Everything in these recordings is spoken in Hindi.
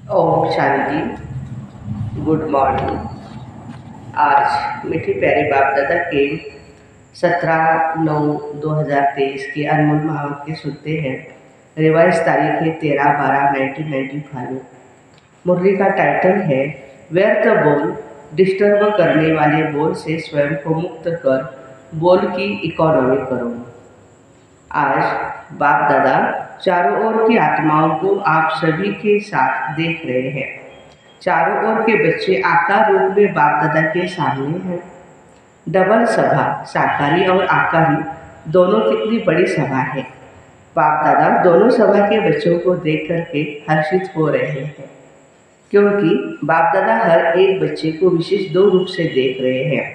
ओम शांति। Good morning. आज मीठे प्यारे बाप दादा के 17/9/2023 के अनमोल महावाक्य सुनते हैं। रिवाइज तारीख है 13/12/1995। मुरली का टाइटल है व्यर्थ बोल, डिस्टर्ब करने वाले बोल से स्वयं को मुक्त कर बोल की इकोनॉमी करो। आज बाप दादा चारों ओर की आत्माओं को आप सभी के साथ देख रहे हैं। चारों ओर के बच्चे आकार रूप में बाप दादा के सामने हैं। डबल सभा, साकारी और आकारी दोनों कितनी बड़ी सभा है। बाप दादा दोनों सभा के बच्चों को देख करके हर्षित हो रहे हैं, क्योंकि बाप दादा हर एक बच्चे को विशेष दो रूप से देख रहे हैं।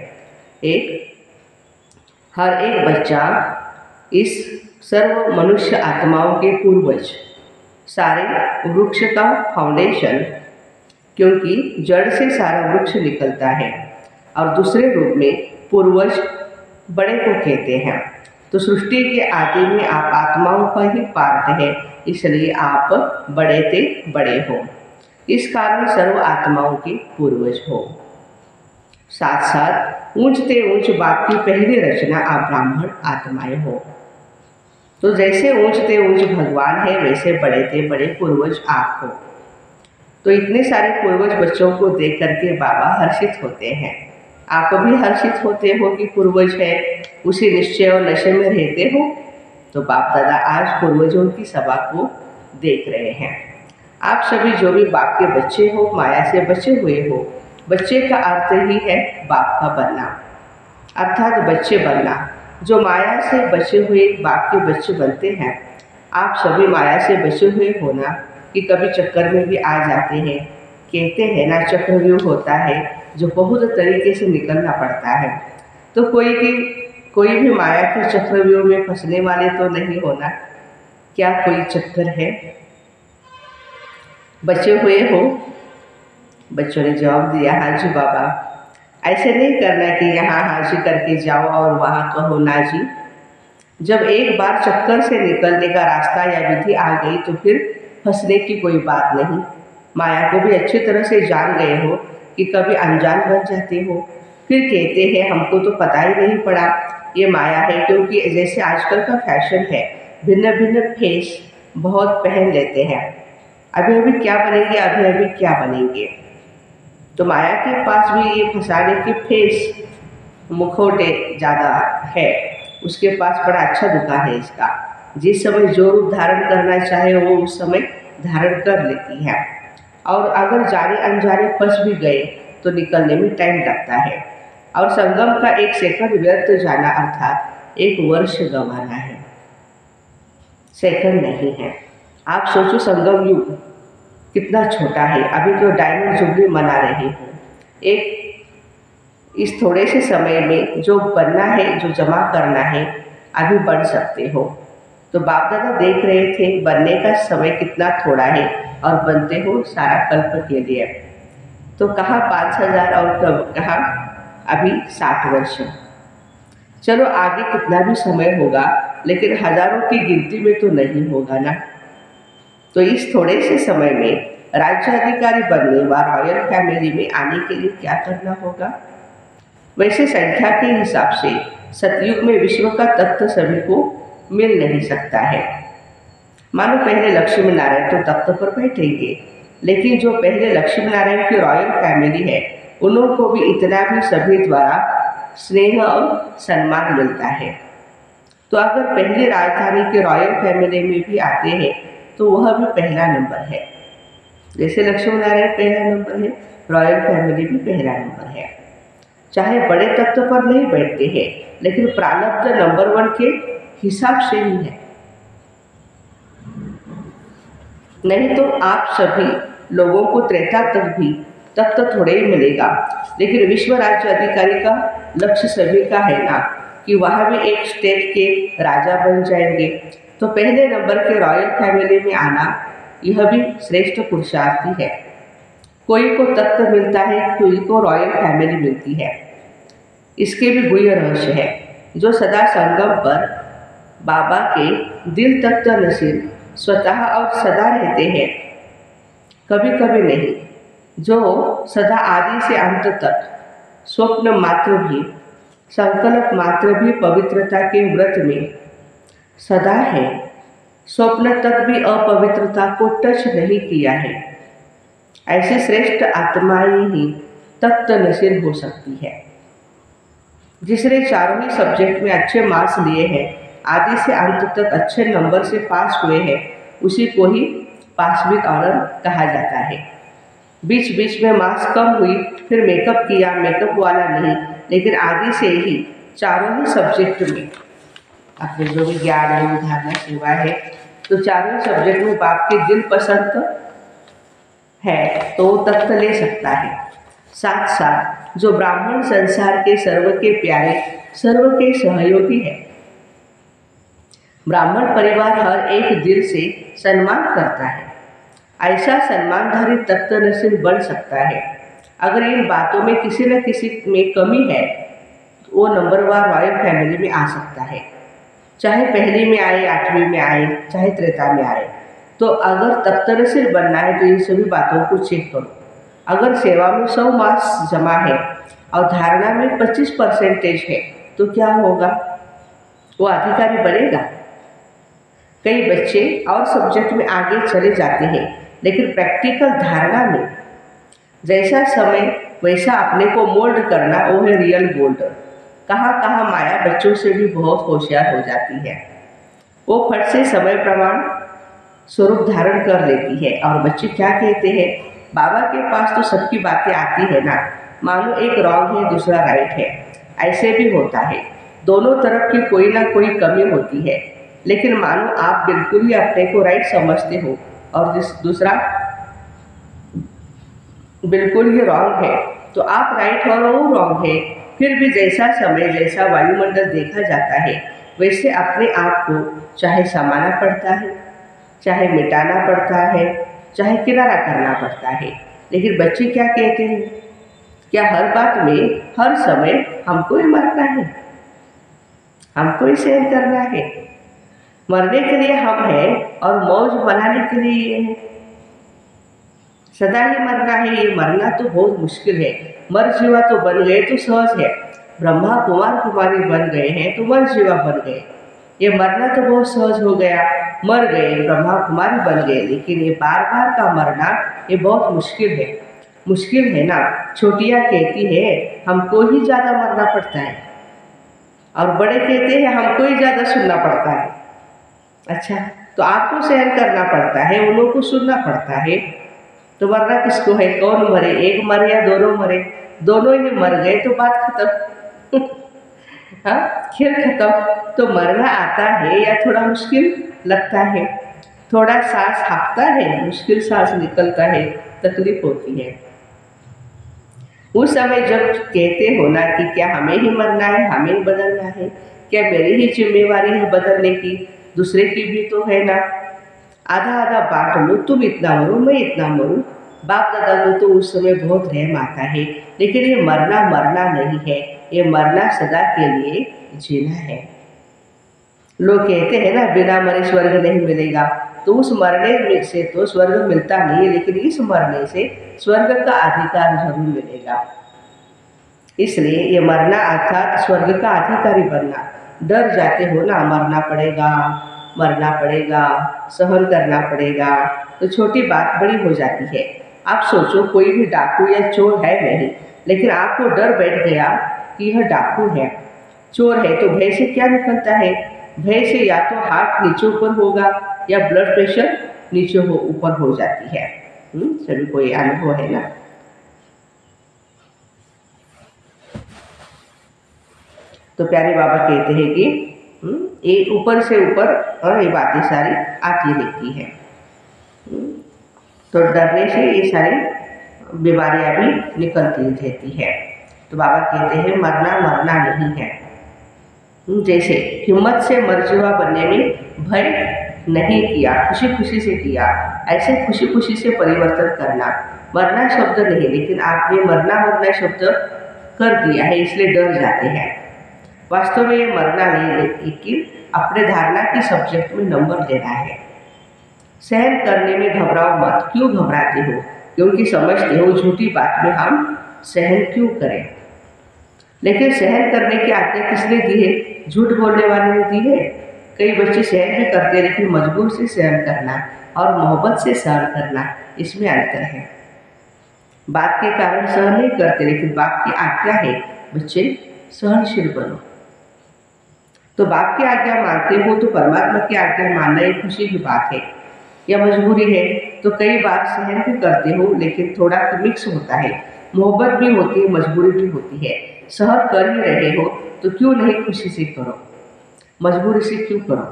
हर एक बच्चा इस सर्व मनुष्य आत्माओं के पूर्वज, सारे वृक्ष का फाउंडेशन, क्योंकि जड़ से सारा वृक्ष निकलता है। और दूसरे रूप में पूर्वज बड़े को कहते हैं। तो सृष्टि के आदि में आप आत्माओं का ही पार्ट है, इसलिए आप बड़े ते बड़े हो। इस कारण सर्व आत्माओं के पूर्वज हो। साथ साथ ऊंच ते ऊंच बाप की पहली रचना आप ब्राह्मण आत्माएं हो। तो जैसे ऊंच ते ऊंच भगवान है, वैसे बड़े ते बड़े पूर्वज आप हो। तो इतने सारे पूर्वज बच्चों को देख करके बाबा हर्षित होते हैं। आप भी हर्षित होते हो कि पूर्वज है, उसी निश्चय और नशे में रहते हो। तो बाप दादा आज पूर्वजों की सभा को देख रहे हैं। आप सभी जो भी बाप के बच्चे हो, माया से बचे हुए हो। बच्चे का अर्थ ही है बाप का बनना, अर्थात बच्चे बनना। जो माया से बचे हुए बाप के बच्चे बनते हैं, आप सभी माया से बचे हुए हो ना, कि कभी चक्कर में भी आ जाते हैं। कहते हैं ना, चक्रव्यूह होता है जो बहुत तरीके से निकलना पड़ता है। तो कोई भी माया के चक्रव्यूह में फंसने वाले तो नहीं होना। क्या कोई चक्कर है? बचे हुए हो? बच्चों ने जवाब दिया, हाँ जी बाबा। ऐसे नहीं करना कि यहाँ हाजी करके जाओ और वहाँ कहो ना जी। जब एक बार चक्कर से निकलने का रास्ता या विधि आ गई तो फिर फंसने की कोई बात नहीं। माया को भी अच्छी तरह से जान गए हो कि कभी अनजान बन जाते हो, फिर कहते हैं हमको तो पता ही नहीं पड़ा ये माया है। क्योंकि जैसे आजकल का फैशन है, भिन्न भिन्न फेस बहुत पहन लेते हैं। अभी अभी क्या बनेंगे, अभी अभी क्या बनेंगे। तो माया के पास भी ये फंसाने के फेस मुखौटे ज़्यादा है। उसके पास बड़ा अच्छा दुकान है इसका। जिस समय जो रूप धारण करना चाहे वो उस समय धारण कर लेती है। और अगर जाने अनजाने फंस भी गए तो निकलने में टाइम लगता है। और संगम का एक सेकंड व्यर्थ जाना अर्थात एक वर्ष गंवाना है, सेकंड नहीं है। आप सोचो संगम युग कितना छोटा है। अभी तो डायमंड जुबली मना रहे हो। इस थोड़े से समय में जो बनना है, जो जमा करना है, अभी बन सकते हो। तो बाप दादा देख रहे थे बनने का समय कितना थोड़ा है और बनते हो सारा कल्प के लिए। तो कहाँ 5000 और कहाँ अभी 60 वर्ष। चलो आगे कितना भी समय होगा, लेकिन हजारों की गिनती में तो नहीं होगा ना। तो इस थोड़े से समय में राज्याधिकारी बनने व रॉयल फैमिली में आने के लिए क्या करना होगा? वैसे संख्या के हिसाब से सतयुग में विश्व का तख्त सभी को मिल नहीं सकता है। मानो पहले लक्ष्मी नारायण तो तख्त पर बैठेंगे, लेकिन जो पहले लक्ष्मी नारायण की रॉयल फैमिली है, उन को भी इतना भी सभी द्वारा स्नेह और सम्मान मिलता है। तो अगर पहली राजधानी के रॉयल फैमिली में भी आते हैं तो वह भी पहला नंबर है। जैसे लक्ष्मी नारायण पहला नंबर है, रॉयल फैमिली भी पहला नंबर है। चाहे बड़े तख्त पर नहीं बैठते हैं, लेकिन प्रारब्ध नंबर 1 के हिसाब से ही है। नहीं तो आप सभी लोगों को त्रेता तक भी तख्त थोड़े ही मिलेगा। लेकिन विश्व राज्य अधिकारी का लक्ष्य सभी का है ना, कि वहाँ भी एक स्टेट के राजा बन जाएंगे। तो पहले नंबर के रॉयल फैमिली में आना यह भी श्रेष्ठ पुरुषार्थी है। कोई को तख्त मिलता है, कोई को रॉयल फैमिली मिलती है। इसके भी गुह्य रहस्य है। जो सदा संगम पर बाबा के दिल तख्त नसीब स्वतः और सदा रहते हैं, कभी कभी नहीं, जो सदा आदि से अंत तक स्वप्न मात्र भी, संकल्प मात्र भी पवित्रता के व्रत में सदा है, स्वप्न तक भी अपवित्रता को टच नहीं किया है, ऐसी श्रेष्ठ आत्माएं ही तख्त नसीर हो सकती है। जिसने चारों ही सब्जेक्ट में अच्छे मार्क्स लिए हैं, आदि से अंत तक अच्छे नंबर से पास हुए हैं, उसी को ही पास विद ऑनर कहा जाता है। बीच बीच में मार्क्स कम हुई, फिर मेकअप किया, मेकअप वाला नहीं, लेकिन आदि से ही चारों ही सब्जेक्ट में अपने जो भी ज्ञान योग धारणा सेवा है, तो चारों सब्जेक्ट में बाप के दिल पसंद है तो वो तख्त ले सकता है। साथ साथ जो ब्राह्मण संसार के सर्व के प्यारे, सर्व के सहयोगी है, ब्राह्मण परिवार हर एक दिल से सम्मान करता है, ऐसा सम्मानधारी तख्त नसीब बन सकता है। अगर इन बातों में किसी न किसी में कमी है, तो वो नंबरवार रॉयल फैमिली में आ सकता है, चाहे पहली में आए, 8वीं में आए, चाहे त्रेता में आए। तो अगर तख्त नसीब बनना है तो इन सभी बातों को चेक करो। अगर सेवा में 100 मार्क्स जमा है और धारणा में 25% है, तो क्या होगा? वो अधिकारी बनेगा। कई बच्चे और सब्जेक्ट में आगे चले जाते हैं, लेकिन प्रैक्टिकल धारणा में जैसा समय वैसा अपने को मोल्ड करना, वो है रियल गोल्ड। कहाँ कहाँ माया बच्चों से भी बहुत होशियार हो जाती है। वो फट से समय प्रमाण स्वरूप धारण कर लेती है। और बच्चे क्या कहते हैं, बाबा के पास तो सबकी बातें आती है ना, मानो एक रॉन्ग है दूसरा राइट है, ऐसे भी होता है। दोनों तरफ की कोई ना कोई कमी होती है, लेकिन मानो आप बिल्कुल ही अपने को राइट समझते हो और दूसरा बिल्कुल ही रॉन्ग है, तो आप राइट और वो रॉन्ग है। फिर भी जैसा समय, जैसा वायुमंडल देखा जाता है, वैसे अपने आप को चाहे समाना पड़ता है, चाहे मिटाना पड़ता है, चाहे किनारा करना पड़ता है। लेकिन बच्चे क्या कहते हैं, क्या हर बात में हर समय हमको ही मरना है, हमको ही सहन करना है? मरने के लिए हम हैं और मौज बनाने के लिए ये है। सदा ही मरना है, ये मरना तो बहुत मुश्किल है। मर जीवा तो बन गए तो सहज है, ब्रह्मा कुमार कुमारी बन गए हैं तो मर जीवा बन गए। ये मरना तो बहुत सहज हो गया, मर गए, ब्रह्मा कुमारी बन गए, लेकिन ये बार बार का मरना ये बहुत मुश्किल है। मुश्किल है ना। छोटियाँ कहती है हमको ही ज़्यादा मरना पड़ता है, और बड़े कहते हैं हमको ही ज़्यादा सुनना पड़ता है। अच्छा, तो आपको सहन करना पड़ता है, उन लोगों को सुनना पड़ता है, तो मरना किसको है? कौन मरे? एक मरे या दोनों मरे? दोनों ही मर गए तो बात खत्म। हाँ, खेल खत्म। तो मरना आता है या थोड़ा मुश्किल लगता है, थोड़ा सांस हाँफता है, मुश्किल सांस निकलता है, तकलीफ होती है। उस समय जब कहते हो ना कि क्या हमें ही मरना है, हमें ही बदलना है, क्या मेरी ही जिम्मेवारी है बदलने की, दूसरे की भी तो है ना। आधा आधा बांट लो, तुम इतना मरो, मैं इतना मरूं। बाप दादा को तो उस समय बहुत रहम आता है, लेकिन ये मरना मरना नहीं है, ये मरना सदा के लिए जीना है। लोग कहते हैं ना बिना मरे स्वर्ग नहीं मिलेगा, तो उस मरने में से तो स्वर्ग मिलता नहीं है, लेकिन इस मरने से स्वर्ग का अधिकार जरूर मिलेगा। इसलिए ये मरना अर्थात स्वर्ग का अधिकारी बनना। डर जाते हो ना, मरना पड़ेगा, मरना पड़ेगा, सहन करना पड़ेगा, तो छोटी बात बड़ी हो जाती है। आप सोचो कोई भी डाकू या चोर है नहीं, लेकिन आपको डर बैठ गया कि यह डाकू है, चोर है, तो भय से क्या निकलता है? भय से या तो हार्ट नीचे ऊपर होगा या ब्लड प्रेशर नीचे ऊपर हो जाती है। सभी को ये अनुभव है ना। तो प्यारे बाबा कहते हैं कि ये ऊपर से ऊपर ये बातें सारी आती रहती है। तो डरने से ये सारी बीमारियां भी निकलती रहती है। तो बाबा कहते हैं मरना मरना नहीं है। जैसे हिम्मत से मरजुआ बनने में भय नहीं किया, खुशी खुशी से किया, ऐसे खुशी खुशी से परिवर्तन करना। मरना शब्द नहीं, लेकिन आपने मरना मरना शब्द कर दिया है, इसलिए डर जाते हैं। वास्तव में ये मरना नहीं, लेकिन अपने धारणा की सब्जेक्ट में नंबर लेना है। सहन करने में घबराओ मत। क्यों घबराते हो? क्योंकि समझते हो झूठी बात में हम सहन क्यों करें। लेकिन सहन करने की आज्ञा किसने दी है? झूठ बोलने वाले ने दी है। कई बच्चे सहन भी करते हैं, लेकिन मजबूर से सहन करना और मोहब्बत से सहन करना, इसमें अंतर है। बात के कारण सहन नहीं करते, लेकिन बाप की आज्ञा है बच्चे सहनशील बनो। तो बाप की आज्ञा मानते हो तो परमात्मा की आज्ञा मानना एक खुशी की बात है। या मजबूरी है तो कई बार सहन भी करते हो, लेकिन थोड़ा मिक्स होता है। मोहब्बत भी होती है, मजबूरी भी होती है। सहन कर ही रहे हो तो क्यों नहीं खुशी से करो, मजबूरी से क्यों करो।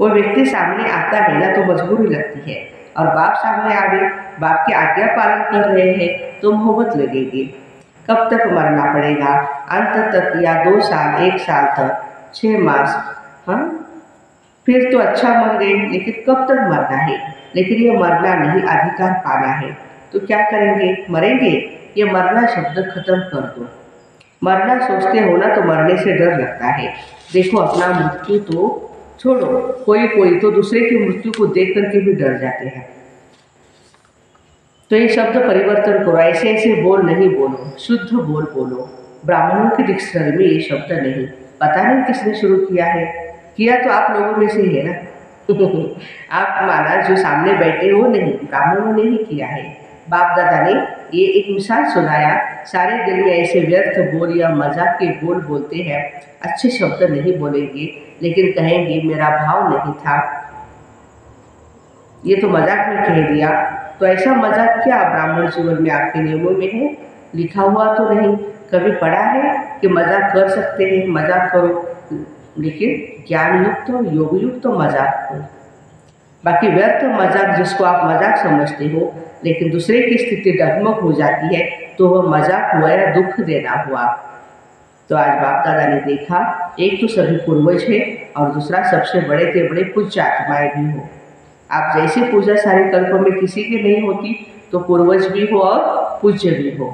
वो व्यक्ति सामने आता है ना तो मजबूरी लगती है, और बाप सामने आवे, बाप की आज्ञा पालन कर रहे हैं तो मोहब्बत लगेगी। कब तक मरना पड़ेगा? अंत तक, या 2 साल, 1 साल तक, 6 मास, हाँ फिर तो अच्छा मर गए, लेकिन कब तक मरना है? लेकिन ये मरना नहीं, अधिकार पाना है। तो क्या करेंगे? मरेंगे? ये मरना शब्द खत्म कर दो। मरना सोचते हो ना तो मरने से डर लगता है। देखो अपना मृत्यु तो छोड़ो, कोई तो दूसरे की मृत्यु को देख करके भी डर जाते हैं। तो ये शब्द परिवर्तन करो, ऐसे ऐसे बोल नहीं बोलो, शुद्ध बोल बोलो। ब्राह्मणों की डिक्शनरी में ये शब्द नहीं। पता नहीं किसने शुरू किया है, किया तो आप लोगों में से ही है ना। आप माना जो सामने बैठे हो नहीं, ब्राह्मणों ने ही किया है। बाप दादा ने ये एक मिसाल सुनाया। सारे दिन में ऐसे व्यर्थ बोल या मजाक के बोल बोलते हैं, अच्छे शब्द नहीं बोलेंगे, लेकिन कहेंगे मेरा भाव नहीं था, ये तो मजाक में कह दिया। तो ऐसा मजाक क्या ब्राह्मण जीवन में आपके नियमों में है? लिखा हुआ तो नहीं, कभी पढ़ा है कि मजाक कर सकते हैं? मजाक करो, लेकिन ज्ञान युक्त हो, योग युक्त तो मजाक हो। बाकी व्यर्थ मजाक जिसको आप मजाक समझते हो, लेकिन दूसरे की स्थिति डगमग हो जाती है, तो वह मजाक हुआ या दुख देना हुआ। तो आज बाप दादा ने देखा, एक तो सभी पूर्वज है और दूसरा सबसे बड़े से बड़े पूज्य आत्माएं भी हो। आप जैसे पूजा सारे कल्पों में किसी की नहीं होती, तो पूर्वज भी हो और पूज्य भी हो।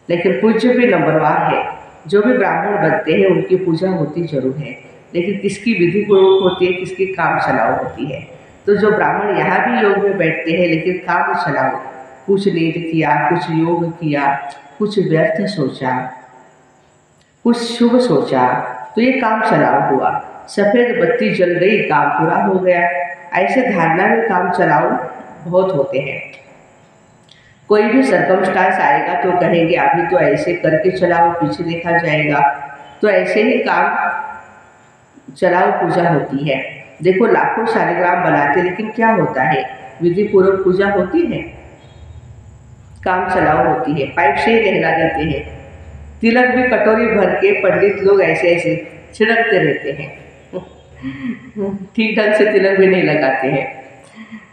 लेकिन पूज्य भी नंबरवार है। जो भी ब्राह्मण बनते हैं उनकी पूजा होती जरूर है, लेकिन किसकी विधि पूर्वक होती है, किसकी काम चलाओ होती है। तो जो ब्राह्मण यहाँ भी योग में बैठते हैं, लेकिन काम चलाओ, कुछ नींद किया, कुछ योग किया, कुछ व्यर्थ सोचा, कुछ शुभ सोचा, तो ये काम चलाओ हुआ। सफ़ेद बत्ती जल गई, काम पूरा हो गया। ऐसे धारणा में काम चलाओ बहुत होते हैं। कोई भी सरकमस्टांस आएगा तो कहेंगे अभी तो ऐसे करके चलाओ, पीछे देखा जाएगा। तो ऐसे ही काम चलाओ पूजा होती है। देखो लाखों शालिग्राम बनाते, लेकिन क्या होता है? विधि पूर्वक पूजा होती है, काम चलाओ होती है, पाइप से ही नहला देते हैं। तिलक भी कटोरी भर के पंडित लोग ऐसे ऐसे छिड़कते रहते हैं, ठीक ढंग से तिलक भी नहीं लगाते हैं।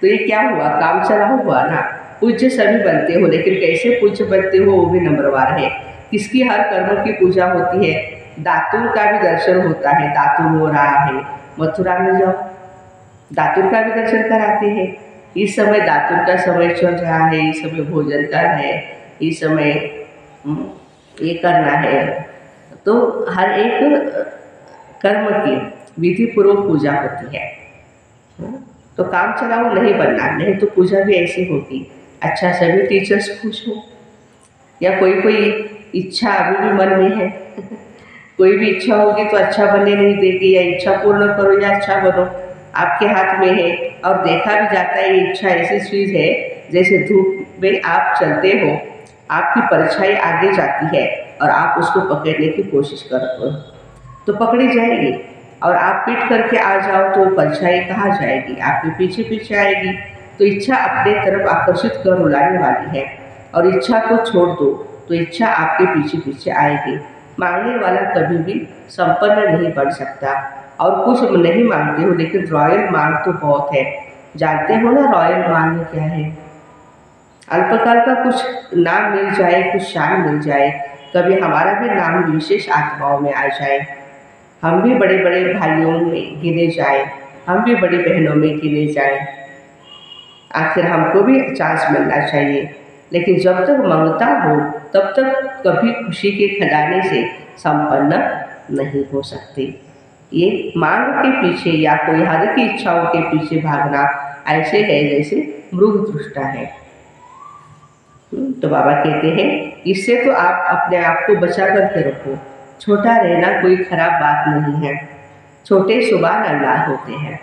तो ये क्या हुआ? काम चलाओ हुआ ना। पूज्य सभी बनते हो, लेकिन कैसे पूज्य बनते हो वो भी नंबरवार है। किसकी हर कर्म की पूजा होती है? दातुर का भी दर्शन होता है। दातुर हो रहा है, मथुरा में जाओ, दातुर का भी दर्शन कराते हैं। इस समय दातुर का समय चल रहा है, इस समय भोजन का है, इस समय ये करना है। तो हर एक कर्म की विधि पूर्वक पूजा होती है। तो काम चलाओ नहीं बनना, नहीं तो पूजा भी ऐसी होगी। अच्छा सभी टीचर्स खुश हो, या कोई इच्छा अभी भी मन में है? कोई भी इच्छा होगी तो अच्छा बनने नहीं देगी, या इच्छा पूर्ण करो या अच्छा बनो, आपके हाथ में है। और देखा भी जाता है ये इच्छा ऐसी चीज़ है, जैसे धूप में आप चलते हो, आपकी परछाई आगे जाती है और आप उसको पकड़ने की कोशिश करते हो तो पकड़ी जाएगी, और आप पीट करके आ जाओ तो परछाई कहाँ जाएगी? आपके पीछे पीछे आएगी। तो इच्छा अपने तरफ आकर्षित कर रुलाने वाली है, और इच्छा को छोड़ दो तो इच्छा आपके पीछे पीछे आएगी। मांगने वाला कभी भी संपन्न नहीं बन सकता। और कुछ नहीं मांगते हो, लेकिन रॉयल मांग तो बहुत है। जानते हो ना रॉयल मांग क्या है? अल्पकाल का कुछ नाम मिल जाए, कुछ शान मिल जाए, कभी हमारा भी नाम विशेष आत्माओं में आ जाए, हम भी बड़े बड़े भाइयों में गिने जाए, हम भी बड़ी बहनों में गिने जाए। आखिर हमको भी चांस मिलना चाहिए। लेकिन जब तक मांगता हो तब तक कभी खुशी के खजाने से संपन्न नहीं हो सकते। ये मांग के पीछे या कोई हद की इच्छाओं के पीछे भागना ऐसे है जैसे मृग तृष्णा है। तो बाबा कहते हैं इससे तो आप अपने आप को बचा करके रखो। छोटा रहना कोई खराब बात नहीं है। छोटे सुभान अल्लाह होते हैं,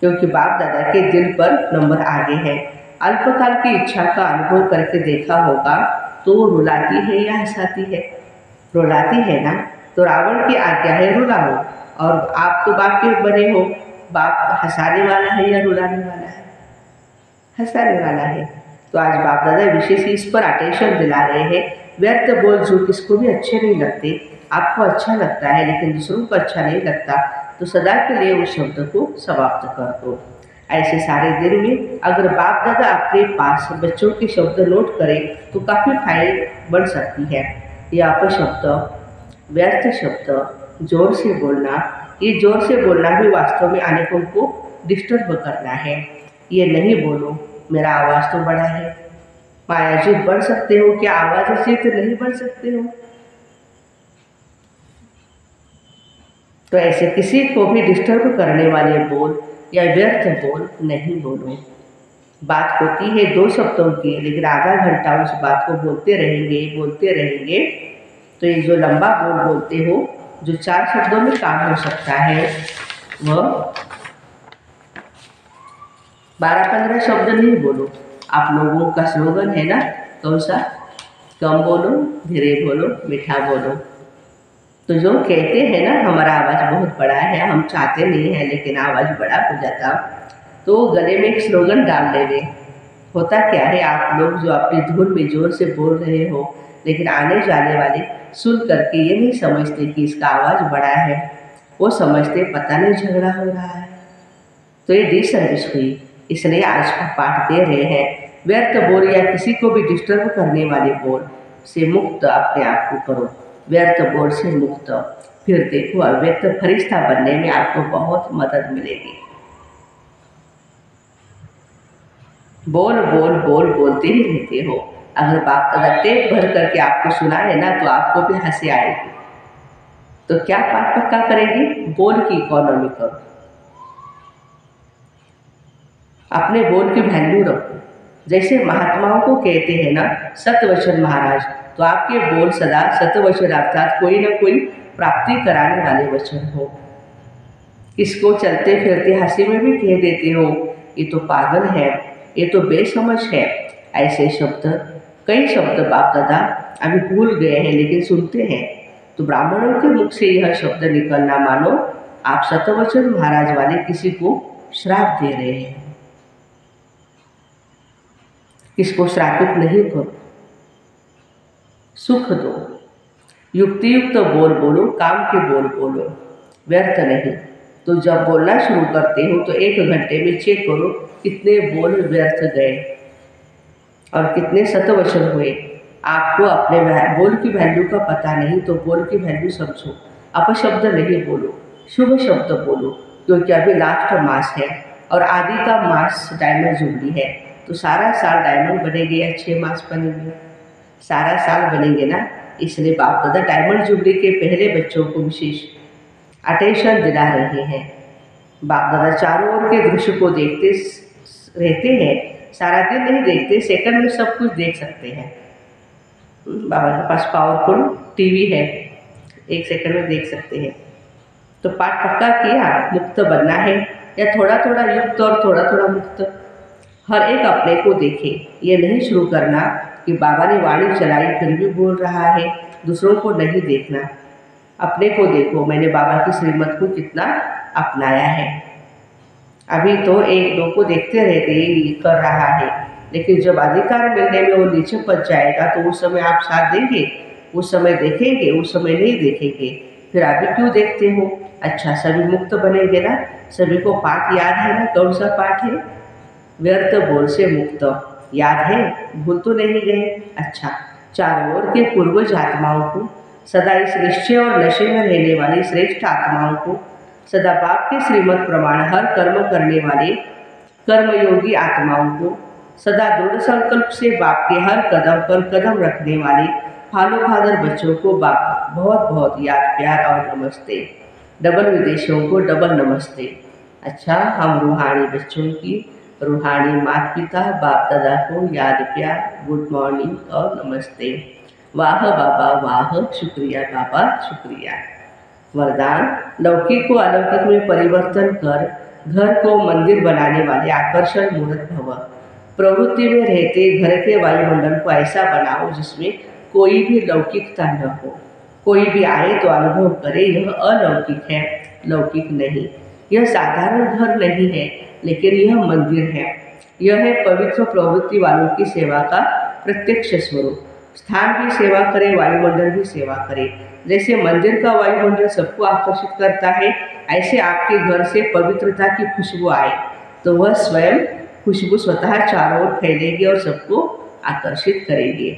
क्योंकि बाप दादा के दिल पर नंबर आगे है। अल्पकाल की इच्छा का अनुभव करके देखा होगा तो वो रुलाती है या हंसाती है? रुलाती है ना। तो रावण की आज्ञा है रुलाओ, और आप तो बाप के बने हो। बाप हंसाने वाला है या रुलाने वाला है? हंसाने वाला है। तो आज बाप दादा विशेष इस पर अटेंशन दिला रहे हैं। व्यर्थ बोल जो किसको भी अच्छे नहीं लगते, आपको अच्छा लगता है लेकिन दूसरों को अच्छा नहीं लगता, तो सदा के लिए उस शब्द को समाप्त कर दो। ऐसे सारे दिन में अगर बाप दादा अपने पास बच्चों के शब्द नोट करें तो काफ़ी फाइल बन सकती है। यह अपशब्द, व्यर्थ शब्द, जोर से बोलना, ये जोर से बोलना भी वास्तव में अनेकों को डिस्टर्ब करना है। ये नहीं बोलो, मेरा आवाज़ तो बड़ा है। माया जी बढ़ सकते हो, क्या आवाज़ से तो नहीं बढ़ सकते हो? तो ऐसे किसी को भी डिस्टर्ब करने वाले बोल या व्यर्थ बोल नहीं बोलो। बात होती है 2 शब्दों की, लेकिन आधा घंटा उस बात को बोलते रहेंगे, तो ये जो लंबा बोल बोलते हो, जो 4 शब्दों में काम हो सकता है, वह 12-15 शब्द नहीं बोलो। आप लोगों का स्लोगन है ना, कौन सा? कम बोलो, धीरे बोलो, मीठा बोलो। तो जो कहते हैं ना हमारा आवाज़ बहुत बड़ा है, हम चाहते नहीं हैं लेकिन आवाज़ बड़ा हो जाता, तो गले में एक स्लोगन डाल लेवे। होता क्या है, आप लोग जो अपनी धुन में जोर से बोल रहे हो, लेकिन आने जाने वाले सुन करके ये नहीं समझते कि इसका आवाज़ बड़ा है, वो समझते पता नहीं झगड़ा हो रहा है। तो ये डिसर्विस हुई। इसलिए आज का पाठ दे रहे हैं, व्यर्थ बोल या किसी को भी डिस्टर्ब करने वाले बोल से मुक्त अपने आप को करो। व्यर्थ बोल से मुक्त, फिर देखो अव्यक्त फरिश्ता बनने में आपको बहुत मदद मिलेगी। बोल बोल बोल बोलते ही रहते हो। अगर बाप दादा टेप भर करके आपको सुनाए ना तो आपको भी हंसी आएगी। तो क्या पाठ पक्का करेंगे? बोल की इकोनॉमी करो, अपने बोल की वैल्यू रखो। जैसे महात्माओं को कहते हैं ना सतवचन महाराज, तो आपके बोल सदा सतवचन अर्थात कोई ना कोई प्राप्ति कराने वाले वचन हो। किसको चलते फिरते हंसी में भी कह देते हो ये तो पागल है, ये तो बेसमझ है। ऐसे शब्द, कई शब्द बाप दादा अभी भूल गए हैं लेकिन सुनते हैं। तो ब्राह्मणों के मुख से यह शब्द निकलना मानो आप सतवचन महाराज वाले किसी को श्राप दे रहे हैं। किसको श्रापित नहीं करो, सुख दो। युक्तियुक्त बोल बोलो, काम के बोल बोलो, व्यर्थ नहीं। तो जब बोलना शुरू करते हो तो 1 घंटे में चेक करो कितने बोल व्यर्थ गए और कितने सतवचन हुए। आपको अपने बोल की वैल्यू का पता नहीं तो बोल की वैल्यू समझो। अपशब्द नहीं बोलो, शुभ शब्द बोलो, क्योंकि अभी लास्ट मास है और आदि का मास डायमंड जुबली है। तो सारा साल डायमंड बनेंगे या 6 मास बनेंगे? सारा साल बनेंगे ना। इसलिए बाप दादा डायमंड जुबली के पहले बच्चों को विशेष अटेंशन दिला रहे हैं। बाप दादा चारों ओर के दृश्य को देखते रहते हैं, सारा दिन नहीं देखते, सेकंड में सब कुछ देख सकते हैं। बाबा के पास पावरफुल टीवी है, 1 सेकंड में देख सकते हैं। तो पाठ पक्का किया, मुक्त बनना है या थोड़ा थोड़ा युक्त और थोड़ा थोड़ा मुक्त। हर एक अपने को देखे, ये नहीं शुरू करना कि बाबा ने वाणी चलाई फिर भी बोल रहा है, दूसरों को नहीं देखना। अपने को देखो, मैंने बाबा की श्रीमत को कितना अपनाया है। अभी तो 1-2 को देखते रहते ये कर रहा है, लेकिन जब अधिकार मिलने में वो नीचे पहुंच जाएगा तो उस समय आप साथ देंगे, उस समय देखेंगे, उस समय नहीं देखेंगे। फिर अभी क्यों देखते हो? अच्छा, सभी मुक्त बनेंगे ना। सभी को पाठ याद है ना? कौन सा पाठ है? व्यर्थ बोल से मुक्त याद है? भूल तो नहीं गए? अच्छा, चारों ओर के पूर्वज आत्माओं को, सदा इस निश्चय और नशे में रहने वाली श्रेष्ठ आत्माओं को, सदा बाप के श्रीमत प्रमाण हर कर्म करने वाले कर्मयोगी आत्माओं को, सदा दृढ़ संकल्प से बाप के हर कदम पर कदम रखने वाले फालो फादर बच्चों को बाप बहुत बहुत याद, प्यार और नमस्ते। डबल विदेशियों को डबल नमस्ते। अच्छा, हम रूहानी बच्चों की रूहानी माता पिता बाप दादा को याद प्यार गुड मॉर्निंग और नमस्ते। वाह बाबा वाह, शुक्रिया बाबा शुक्रिया। वरदान, लौकिक को अलौकिक में परिवर्तन कर घर को मंदिर बनाने वाले आकर्षण मूर्त भव। प्रवृत्ति में रहते घर के वायुमंडल को ऐसा बनाओ जिसमें कोई भी लौकिकता न हो। कोई भी आए तो अनुभव करे यह अलौकिक है, लौकिक नहीं। यह साधारण घर नहीं है, लेकिन यह मंदिर है। यह है पवित्र प्रवृत्ति वालों की सेवा का प्रत्यक्ष स्वरूप। स्थान भी सेवा करे, वायुमंडल भी सेवा करे। जैसे मंदिर का वायुमंडल सबको आकर्षित करता है, ऐसे आपके घर से पवित्रता की खुशबू आए तो वह स्वयं खुशबू स्वतः चारों ओर फैलेगी और सबको आकर्षित करेगी।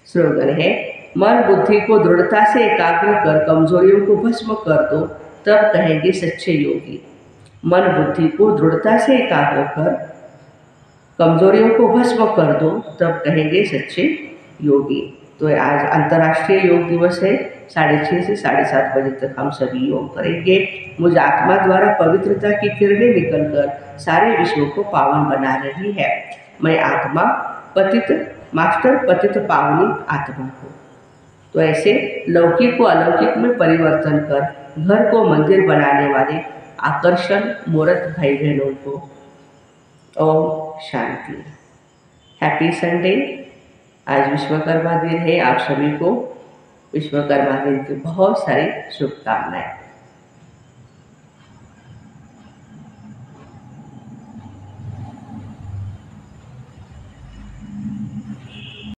स्लोगन है, मन बुद्धि को दृढ़ता से एकाग्र कर कमजोरियों को भस्म कर दो, तब कहेंगे सच्चे योगी। मन बुद्धि को दृढ़ता से एकाग्र कर कमजोरियों को भस्म कर दो, तब कहेंगे सच्चे योगी। तो आज अंतर्राष्ट्रीय योग दिवस है। 6:30 से 7:30 बजे तक हम सभी योग करेंगे। मुझ आत्मा द्वारा पवित्रता की किरणें निकलकर सारे विश्व को पावन बना रही है। मैं आत्मा पतित मास्टर पतित पावनी आत्मा हूँ। तो ऐसे लौकिक को अलौकिक में परिवर्तन कर घर को मंदिर बनाने वाले आकर्षण मूर्त भाई बहनों को ओम शांति। Happy Sunday. आज विश्वकर्मा दिन है। आप सभी को विश्वकर्मा दिन की बहुत सारी शुभकामनाएं।